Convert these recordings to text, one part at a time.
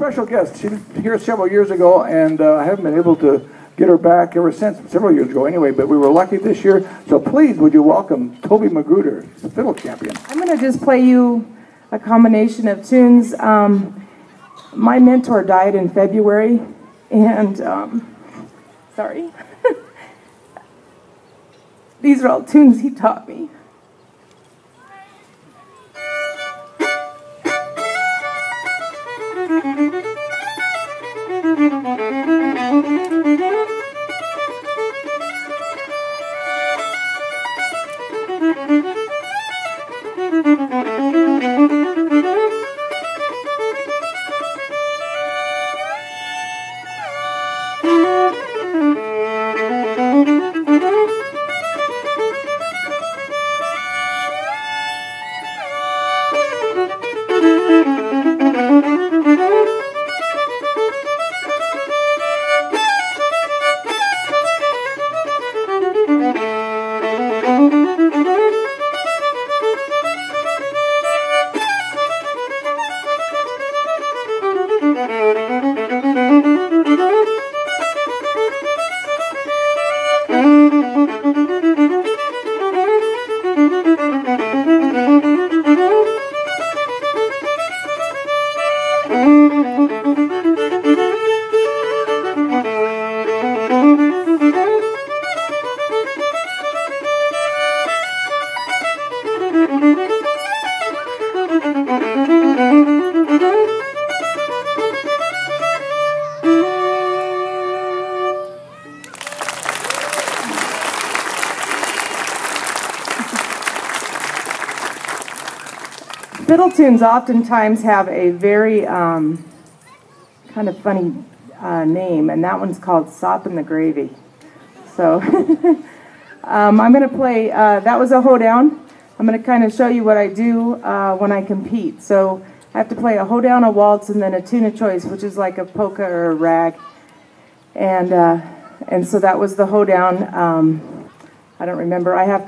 special guest. She was here several years ago, and I haven't been able to get her back ever since, several years ago anyway, but we were lucky this year. So please, would you welcome Toby McGruder, the fiddle champion. I'm going to just play you a combination of tunes. My mentor died in February, and, sorry. These are all tunes he taught me. Fiddle tunes oftentimes have a very kind of funny name, and that one's called Sop in the Gravy. So I'm going to play, that was a hoedown. I'm going to kind of show you what I do when I compete. So I have to play a hoedown, a waltz, and then a tune of choice, which is like a polka or a rag. And so that was the hoedown. I don't remember. I had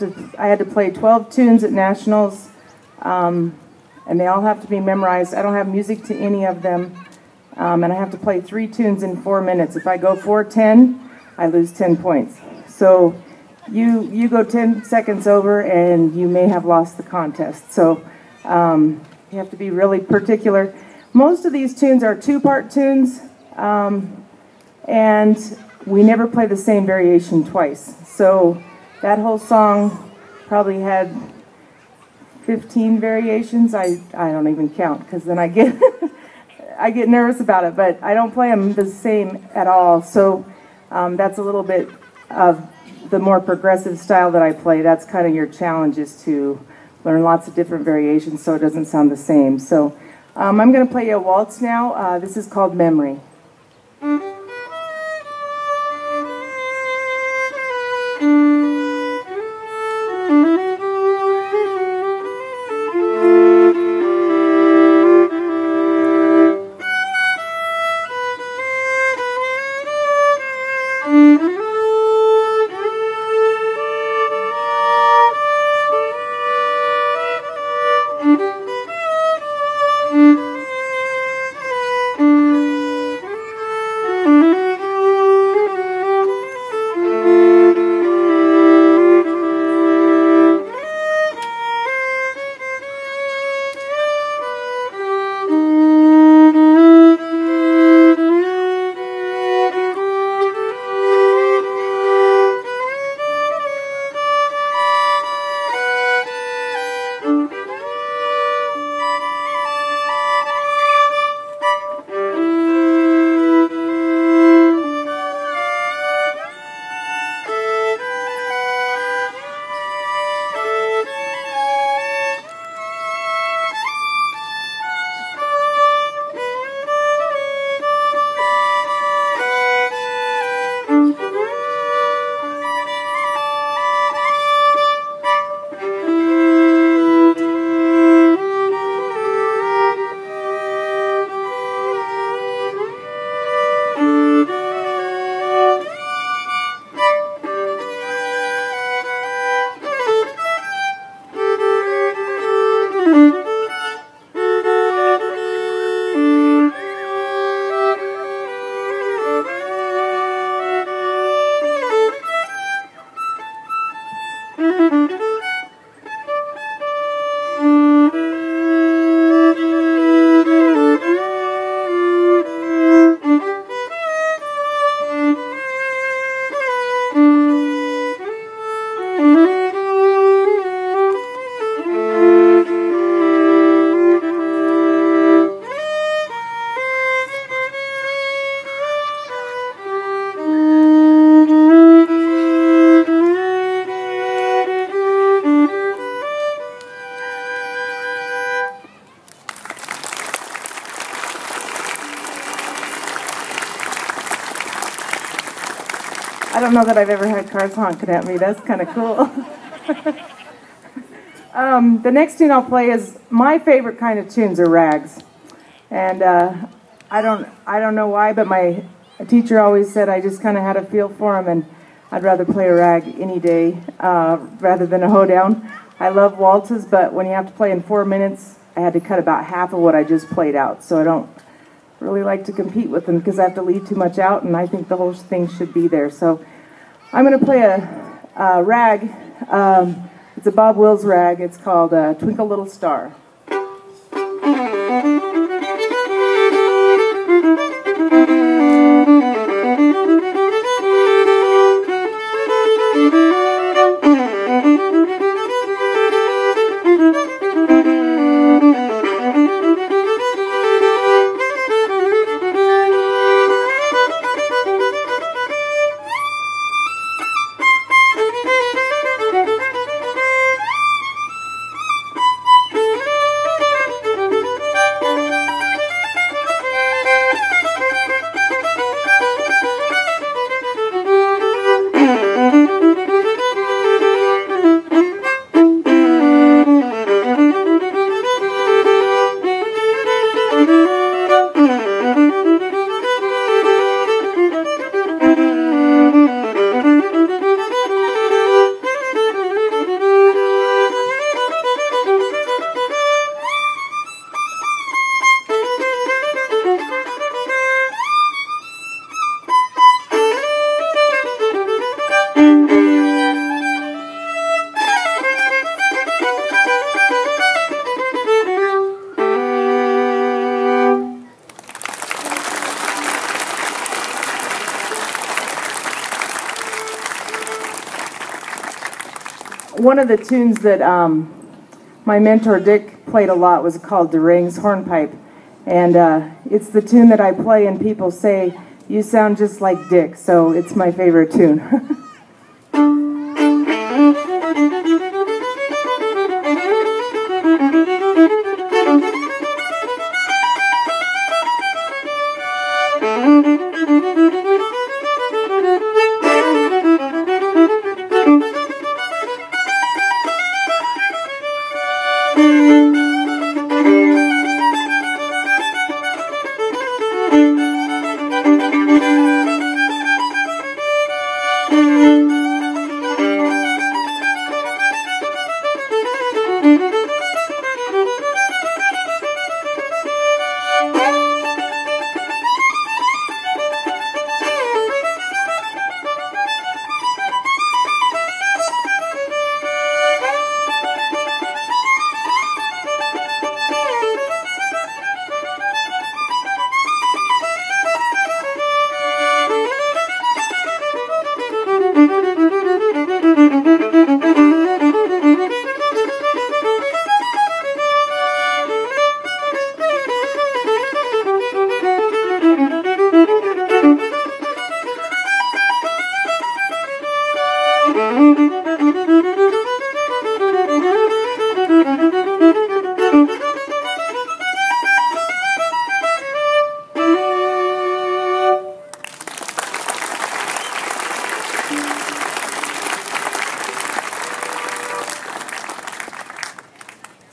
to play 12 tunes at nationals. And they all have to be memorized. I don't have music to any of them. And I have to play 3 tunes in 4 minutes. If I go 4:10, I lose 10 points. So you go 10 seconds over and you may have lost the contest. So you have to be really particular. Most of these tunes are 2-part tunes. And we never play the same variation twice. So that whole song probably had 15 variations. I don't even count, because then I get I get nervous about it, but I don't play them the same at all. So that's a little bit of the more progressive style that I play. That's kind of your challenge, is to learn lots of different variations so it doesn't sound the same. So I'm going to play you a waltz now. This is called Memory. I don't know that I've ever had cars honking at me. That's kind of cool. The next tune I'll play is my favorite kind of tunes are rags, and I don't know why, but my teacher always said I just kind of had a feel for them, and I'd rather play a rag any day rather than a hoedown. I love waltzes, but when you have to play in 4 minutes, I had to cut about half of what I just played out, so I don't really like to compete with them because I have to leave too much out, and I think the whole thing should be there. So I'm going to play a rag. It's a Bob Wills rag. It's called Twinkle Little Star. One of the tunes that my mentor Dick played a lot was called Durang's Hornpipe, and it's the tune that I play and people say, "You sound just like Dick," so it's my favorite tune.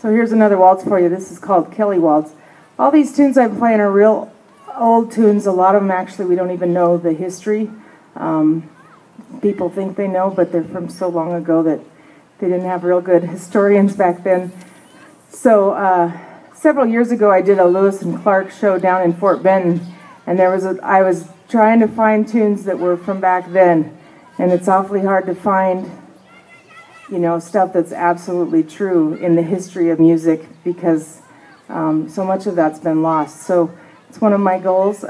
So here's another waltz for you. This is called Kelly Waltz. All these tunes I'm playing are real old tunes. A lot of them actually we don't even know the history. People think they know, but they're from so long ago that they didn't have real good historians back then. So several years ago I did a Lewis and Clark show down in Fort Benton, and I was trying to find tunes that were from back then, and it's awfully hard to find stuff that's absolutely true in the history of music because so much of that's been lost. So it's one of my goals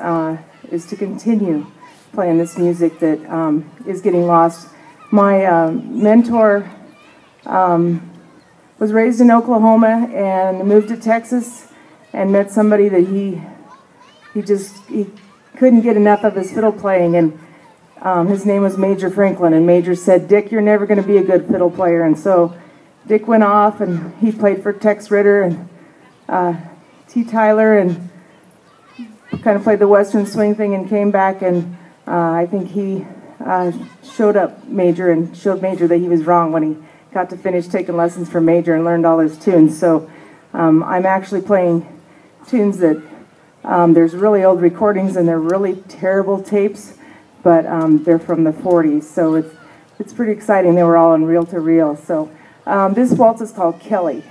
is to continue playing this music that is getting lost. My mentor was raised in Oklahoma and moved to Texas and met somebody that he couldn't get enough of his fiddle playing, and his name was Major Franklin, and Major said, "Dick, you're never going to be a good fiddle player." And so Dick went off and he played for Tex Ritter and T. Tyler and kind of played the Western swing thing and came back, and I think he showed up Major and showed Major that he was wrong when he got to finish taking lessons from Major and learned all his tunes. So I'm actually playing tunes that there's really old recordings and they're really terrible tapes, but they're from the 40s. So it's pretty exciting. They were all on reel to reel. So this waltz is called Kelly.